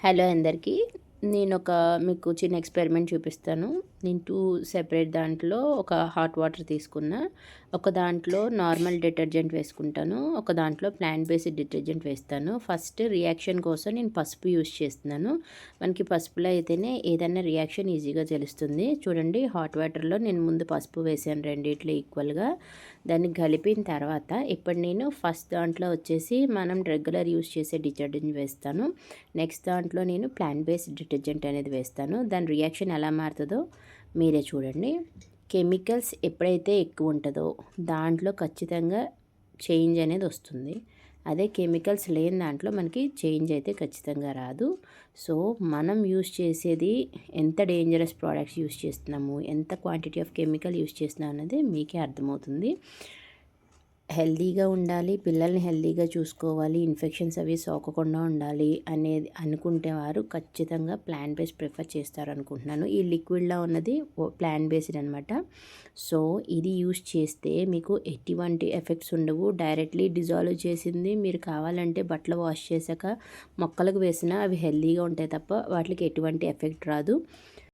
Hello అందరికీ. మీకు చిన్న ఎక్స్పెరిమెంట్ చూపిస్తాను. నేను 2 సెపరేట్ దాంట్లో ఒక హాట్ వాటర్ తీసుకున్నా. ఒక దాంట్లో నార్మల్ డిటర్జెంట్ వేసుకుంటాను. ఒక దాంట్లో ప్లాంట్ బేస్డ్ డిటర్జెంట్ వేస్తాను. ఫస్ట్ రియాక్షన్ కోసం నేను పసుపు యూజ్ చేస్తున్నాను. మనకి పసుపులో అయితేనే ఏదైనా రియాక్షన్ ఈజీగా తెలుస్తుంది. చూడండి, హాట్ వాటర్లో నేను ముందు పసుపు వేసాను రెండిట్లో ఈక్వల్గా. దాన్ని కలిపిన తర్వాత ఇప్పుడు నేను ఫస్ట్ దాంట్లో వచ్చేసి మనం రెగ్యులర్ యూజ్ చేసే డిటర్జెంట్ వేస్తాను. నెక్స్ట్ దాంట్లో నేను ప్లాంట్ బేస్డ్ డిటర్జెంట్ అనేది వేస్తాను. దాని రియాక్షన్ ఎలా మారుతుందో మీరే చూడండి. కెమికల్స్ ఎప్పుడైతే ఎక్కువ ఉంటుందో దాంట్లో ఖచ్చితంగా చేంజ్ అనేది వస్తుంది. అదే కెమికల్స్ లేని దాంట్లో మనకి చేంజ్ అయితే ఖచ్చితంగా రాదు. సో మనం యూస్ చేసేది ఎంత డేంజరస్ ప్రోడక్ట్స్ యూస్ చేస్తున్నాము, ఎంత క్వాంటిటీ ఆఫ్ కెమికల్ యూస్ చేస్తున్నాం అనేది మీకే అర్థమవుతుంది. హెల్తీగా ఉండాలి, పిల్లల్ని హెల్తీగా చూసుకోవాలి, ఇన్ఫెక్షన్స్ అవి సోకకుండా ఉండాలి అనేది అనుకుంటే వారు ఖచ్చితంగా ప్లాంట్ బేస్డ్ ప్రిఫర్ చేస్తారనుకుంటున్నాను. ఈ లిక్విడ్లో ఉన్నది ప్లాంట్ బేస్డ్ అనమాట. సో ఇది యూస్ చేస్తే మీకు ఎటువంటి ఎఫెక్ట్స్ ఉండవు. డైరెక్ట్లీ డిజాల్వ్ చేసింది మీరు కావాలంటే బట్టలు వాష్ చేశాక మొక్కలకు వేసినా అవి హెల్తీగా ఉంటాయి తప్ప వాటికి ఎటువంటి ఎఫెక్ట్ రాదు.